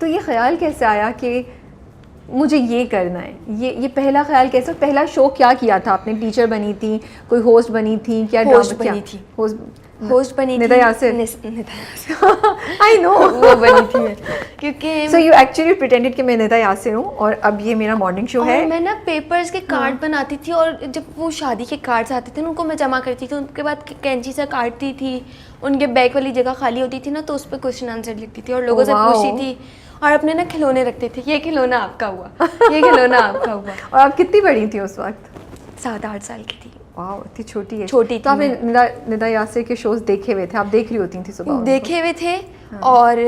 तो ये ख्याल कैसे आया कि मुझे ये करना है? ये पहला ख्याल कैसे, पहला शो क्या किया था आपने? टीचर बनी थी, कोई होस्ट बनी थी, क्या होस्ट ड्रामा बनी क्या? थी, होस्ट बनी निदा थी। यासिर। निदा यासिर आई नो वो बनी थी मैं, क्योंकि सो यू एक्चुअली प्रिटेंडेड कि मैं निदा यासिर हूँ और अब ये मेरा मॉर्निंग शो है। और मैं ना पेपर्स के कार्ड बनाती थी, और जब वो शादी के कार्ड्स आते थे उनको मैं जमा करती थी, उनके बाद कैंची से काटती थी, उनके बैग वाली जगह खाली होती थी ना, तो उस पर क्वेश्चन आंसर लिखती थी और लोगों से पूछती थी, और अपने ना खिलौने रखते थे, ये खिलौना आपका हुआ, ये खिलौना आपका हुआ। और आप कितनी बड़ी थी उस वक्त? 7-8 साल की थी। वाह, इतनी छोटी है। छोटी तो आपने निदा यासिर के शोज देखे हुए थे? आप देख रही होती थी सुबह? देखे हुए थे। और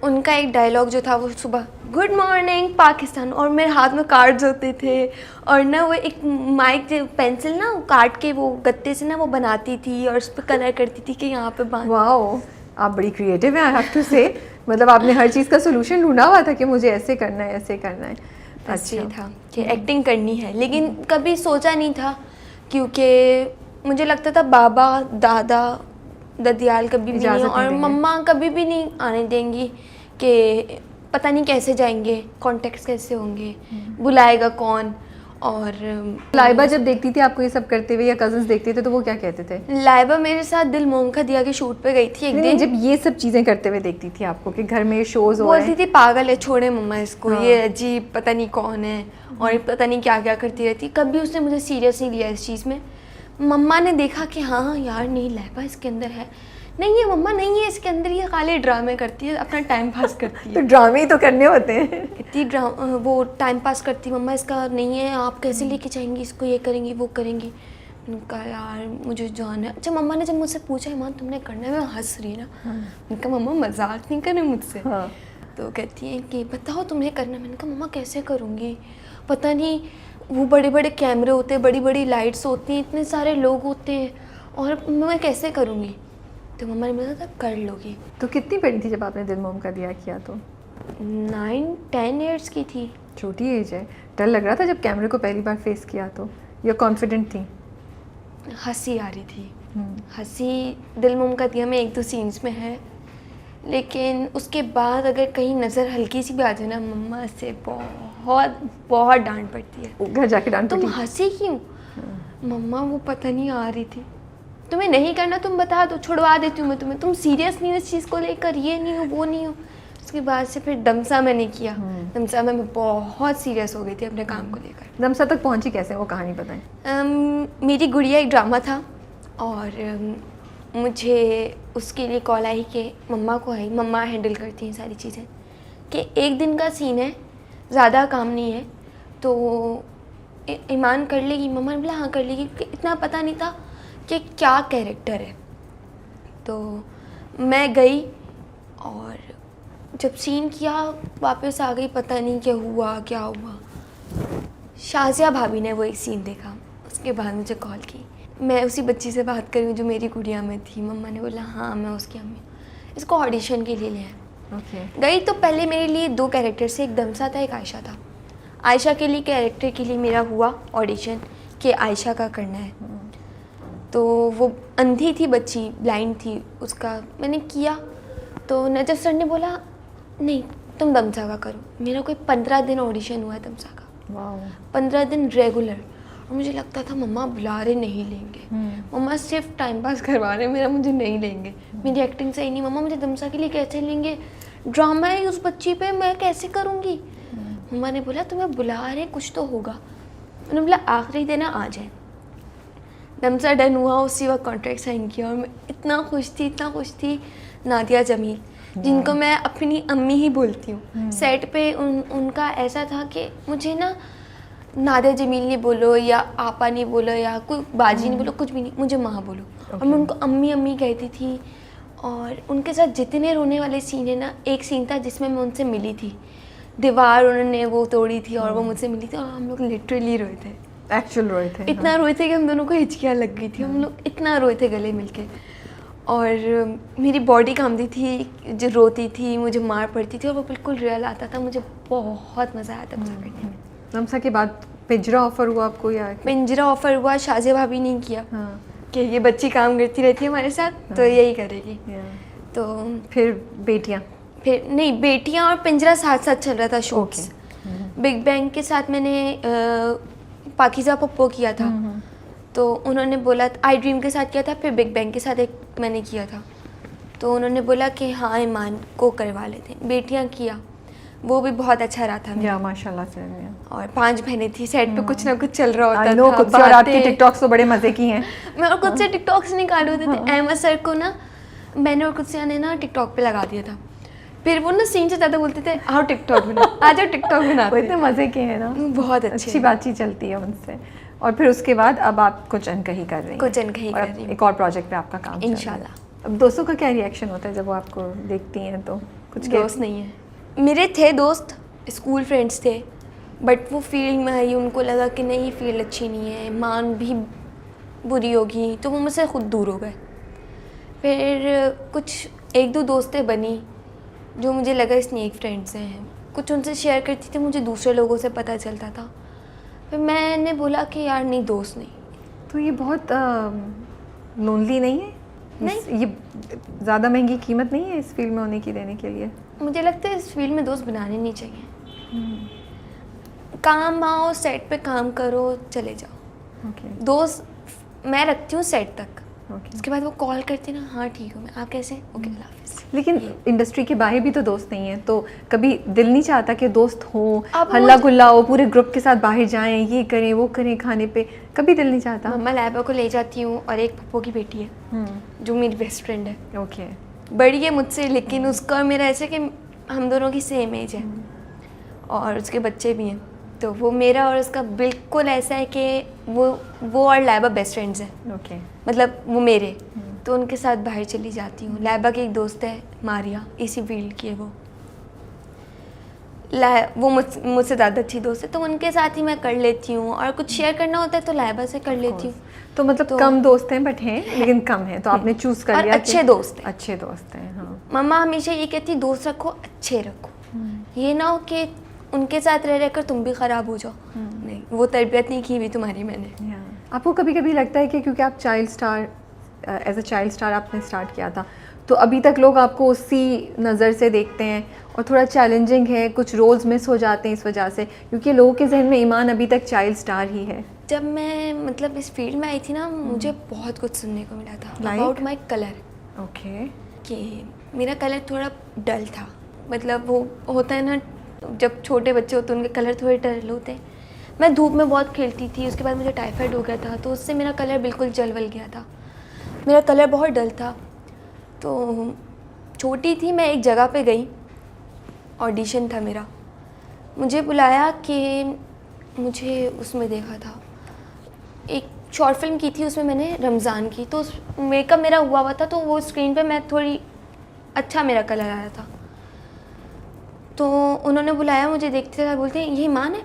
उनका एक डायलॉग जो था वो सुबह, गुड मॉर्निंग पाकिस्तान, और मेरे हाथ में कार्ड्स होते थे, और ना वो एक माइक पेंसिल ना काट के वो गत्ते से ना वो बनाती थी और उस पर कलर करती थी कि यहाँ पे बांध। वाओ, आप बड़ी क्रिएटिव हैं, आई हैव टू से। मतलब आपने हर चीज़ का सोल्यूशन ढूंढा हुआ था कि मुझे ऐसे करना है, ऐसे करना है। अच्छा ये था कि एक्टिंग करनी है, लेकिन कभी सोचा नहीं था, क्योंकि मुझे लगता था बाबा दादा ददियाल कभी भी नहीं, और मम्मा कभी भी नहीं आने देंगी, कि पता नहीं कैसे जाएंगे, कॉन्टेक्ट्स कैसे होंगे, बुलाएगा कौन। और लाइबा जब देखती थी आपको ये सब करते हुए, या कजन्स देखते थे, तो वो क्या कहते थे? लाइबा मेरे साथ दिल मोम का दिया के शूट पे गई थी एक दिन। जब ये सब चीज़ें करते हुए देखती थी आपको कि घर में शोज हो रहे हैं, बोलती थी पागल है, छोड़े मम्मा इसको, ये अजीब पता नहीं कौन है, और पता नहीं क्या क्या करती रहती। कभी उसने मुझे सीरियस नहीं लिया इस चीज़ में। मम्मा ने देखा कि हाँ यार नहीं, लाइबा इसके अंदर है, नहीं है मम्मा, नहीं है इसके अंदर, ये खाली ड्रामे करती है, अपना टाइम पास करती है। तो ड्रामे ही तो करने होते हैं। इतनी वो टाइम पास करती, मम्मा इसका नहीं है, आप कैसे लेके जाएंगी इसको, ये करेंगी वो करेंगी। उनका यार मुझे जाना है। अच्छा मम्मा ने जब मुझसे पूछा ईमान तुमने करना है, मैं हंस रही ना, उनका मम्मा मजाक नहीं करे मुझसे। तो कहती हैं कि बताओ तुम्हें करना है। मैंने कहा मम्मा कैसे करूँगी, पता नहीं, वो बड़े बड़े कैमरे होते हैं, बड़ी बड़ी लाइट्स होती हैं, इतने सारे लोग होते हैं, और मैं कैसे करूँगी। तो मम्मा ने बोला था कर लोगी। तो कितनी बड़ी थी जब आपने दिल मोम का दिया किया? तो 9-10 ईयर्स की थी। छोटी एज है। डर लग रहा था जब कैमरे को पहली बार फेस किया तो, या कॉन्फिडेंट थी? हंसी आ रही थी, हंसी दिल मोम का दिया में 1-2 सीन्स में है, लेकिन उसके बाद अगर कहीं नज़र हल्की सी भी आ जाए ना, मम्मा से बहुत बहुत डांट पड़ती है। घर जाके डांट तुम हंसी क्यों? मम्मा वो पता नहीं आ रही थी, तुम्हें नहीं करना तुम बता दो, छुड़वा देती हूँ मैं तुम्हें, तुम सीरियस नहीं हो इस चीज़ को लेकर, ये नहीं हो वो नहीं हो। उसके बाद से फिर दमसा मैंने किया। दमसा में मैं बहुत सीरियस हो गई थी अपने काम को लेकर। दमसा तक पहुँची कैसे, वो कहानी बताएं। मेरी गुड़िया एक ड्रामा था, और मुझे उसके लिए कॉल आई कि मम्मा को आई, मम्मा हैंडल करती हैं सारी चीज़ें, कि एक दिन का सीन है, ज़्यादा काम नहीं है, तो ईमान कर लेगी। मम्मा ने बोला हाँ कर लेगी, इतना पता नहीं था कि क्या कैरेक्टर है। तो मैं गई और जब सीन किया वापस आ गई, पता नहीं क्या हुआ। शाजिया भाभी ने वो एक सीन देखा, उसके बाद मुझे कॉल की। मैं उसी बच्ची से बात कर रही हूँ जो मेरी गुड़िया में थी। मम्मा ने बोला हाँ मैं उसकी अम्मी, इसको ऑडिशन के लिए ले आए। गई तो पहले मेरे लिए 2 कैरेक्टर से, एक दमसा था एक आयशा था। आयशा के लिए कैरेक्टर के लिए मेरा हुआ ऑडिशन कि आयशा का करना है। तो वो अंधी थी बच्ची, ब्लाइंड थी, उसका मैंने किया। तो नजर सर ने बोला नहीं तुम दमसा का करो। मेरा कोई 15 दिन ऑडिशन हुआ है दमसा का, 15 दिन रेगुलर। और मुझे लगता था मम्मा बुला रहे नहीं लेंगे, मम्मा सिर्फ टाइम पास करवा रहे मेरा, मुझे नहीं लेंगे, मेरी एक्टिंग सही नहीं, मम्मा मुझे दमसा के लिए कैसे लेंगे, ड्रामा है उस बच्ची पे, मैं कैसे करूँगी। मम्मा ने बोला तुम्हें बुला रहे कुछ तो होगा। उन्होंने बोला आखिरी दिन आ जाए। दमसा डन हुआ, उसी वक्त कॉन्ट्रैक्ट साइन किया, और मैं इतना खुश थी। नादिया जमील जिनको मैं अपनी अम्मी ही बोलती हूँ, सेट पे उनका ऐसा था कि मुझे ना नादिया जमील नहीं बोलो, या आपा नहीं बोलो, या कोई बाजी नहीं बोलो, कुछ भी नहीं, मुझे माँ बोलो। और मैं उनको अम्मी कहती थी। और उनके साथ जितने रोने वाले सीन है ना, एक सीन था जिसमें मैं उनसे मिली थी, दीवार उन्होंने वो तोड़ी थी और वो मुझसे मिली थी, और हम लोग लिटरली रोए थे, एक्चुअल रोए थे। इतना रोए थे कि हम दोनों को हिचकियाँ लग गई थी, हम लोग इतना रोए थे गले मिलके। और मेरी बॉडी कांपती थी, जो रोती थी, मुझे मार पड़ती थी, और वो बिल्कुल रियल आता था। मुझे बहुत मज़ा आया दमसा करने में। दमसा के बाद पिंजरा ऑफर हुआ आपको? या पिंजरा ऑफर हुआ, शाजिया भाभी ने किया कि ये बच्ची काम करती रहती है हमारे साथ, तो यही करेगी। तो फिर बेटियाँ फिर नहीं, बेटियां और पिंजरा साथ साथ चल रहा था शूट्स। बिग बैंग के साथ मैंने पाकीज़ा पप्पो किया था, तो उन्होंने बोला, आई ड्रीम के साथ किया था, फिर बिग बैंग के साथ एक मैंने किया था, तो उन्होंने बोला कि हाँ ईमान को करवा लेते हैं। बेटियां किया, वो भी बहुत अच्छा रहा था मेरा। या माशाल्लाह से। और 5 बहनें थी, सेट पे कुछ ना कुछ चल रहा होता आई नो, था, खुद से और आपकी बातें। टिकटॉक्स तो बड़े मजे की हैं। मैं और खुद से टिकटॉक्स निकाले होते थे। अहमद सर को ना मैंने और खुद से ने ना टिकटॉक पे लगा दिया था, फिर वो ना सीन से ज़्यादा बोलते थे आओ टिकटॉक बना, आ जाओ टिकटॉक वो बनाते इतने मजे के हैं ना, बहुत अच्छी बातचीत चलती है उनसे। और फिर उसके बाद अब आप कुछ अनकही कर रही हैं, कुछ अनकही और कर अब रही हूँ। एक और प्रोजेक्ट पे आपका काम चल रहा है। इंशाल्लाह। अब दोस्तों का क्या रिएक्शन होता है जब वो आपको देखती हैं? तो कुछ दोस्त नहीं है मेरे, थे दोस्त, स्कूल फ्रेंड्स थे, बट वो फील्ड में आई, उनको लगा कि नहीं फील्ड अच्छी नहीं है, मान भी बुरी होगी, तो वो मुझसे खुद दूर हो गए। फिर कुछ 1-2 दोस्तें बनी जो मुझे लगा स्नेक फ्रेंड्स हैं, कुछ उनसे शेयर करती थी, मुझे दूसरे लोगों से पता चलता था। फिर मैंने बोला कि यार नहीं, दोस्त नहीं। तो ये बहुत लोनली नहीं है? नहीं। ये ज़्यादा महंगी कीमत नहीं है इस फील्ड में होने की देने के लिए? मुझे लगता है इस फील्ड में दोस्त बनाने नहीं चाहिए। काम आओ, सेट पे काम करो, चले जाओ। ओके दोस्त मैं रखती हूँ सेट तक, ओके। उसके बाद वो कॉल करती ना, हाँ ठीक हूँ मैं, आप कैसे? ओके, अल्लाह हाफिज़। लेकिन इंडस्ट्री के बाहर भी तो दोस्त नहीं है, तो कभी दिल नहीं चाहता कि दोस्त हो, अब हल्ला गुल्ला हो, पूरे ग्रुप के साथ बाहर जाएं, ये करें वो करें, खाने पे कभी दिल नहीं चाहता? मम्मा लैबा को ले जाती हूँ, और एक पप्पो की बेटी है जो मेरी बेस्ट फ्रेंड है, ओके। बड़ी है मुझसे, लेकिन उसका और मेरा ऐसे कि हम दोनों की सेम एज है, और उसके बच्चे भी हैं, तो वो मेरा और उसका बिल्कुल ऐसा है कि वो और लैबा बेस्ट फ्रेंड्स हैं। ओके। मतलब वो मेरे, तो उनके साथ बाहर चली जाती हूँ। लैबा की एक दोस्त है मारिया, इसी फील्ड की है वो मुझसे ज़्यादा अच्छी दोस्त है, तो उनके साथ ही मैं कर लेती हूँ, और कुछ शेयर करना होता है तो लैबा से कर लेती हूँ। तो मतलब कम दोस्त हैं, बट हैं लेकिन कम हैं, तो आपने चूज कर और लिया अच्छे दोस्त हैं। अच्छे दोस्त हैं, हाँ। मम्मा हमेशा ये कहती दोस्त रखो, अच्छे रखो, ये ना हो कि उनके साथ रह रहकर तुम भी ख़राब हो जाओ। नहीं, वो तरबियत नहीं की हुई तुम्हारी मैंने। आपको कभी कभी लगता है कि क्योंकि आप child star, as a child star आपने स्टार्ट किया था, तो अभी तक लोग आपको उसी नज़र से देखते हैं, और थोड़ा चैलेंजिंग है, कुछ रोल्स मिस हो जाते हैं इस वजह से, क्योंकि लोगों के जहन में ईमान अभी तक चाइल्ड स्टार ही है? जब मैं मतलब इस फील्ड में आई थी ना, मुझे बहुत कुछ सुनने को मिला था अबाउट माई कलर। ओके। कि मेरा कलर थोड़ा डल था, मतलब वो होता है ना जब छोटे बच्चे होते हैं उनके कलर थोड़े डल होते हैं। मैं धूप में बहुत खेलती थी, उसके बाद मुझे टाइफाइड हो गया था, तो उससे मेरा कलर बिल्कुल जल गया था, मेरा कलर बहुत डल था। तो छोटी थी मैं, एक जगह पे गई, ऑडिशन था मेरा, मुझे बुलाया कि मुझे उसमें देखा था, एक शॉर्ट फिल्म की थी, उसमें मैंने रमज़ान की, तो मेकअप मेरा हुआ था, तो वो स्क्रीन पे मैं थोड़ी अच्छा मेरा कलर आया था, तो उन्होंने बुलाया मुझे, देखते थे, बोलते हैं ये ईमान है।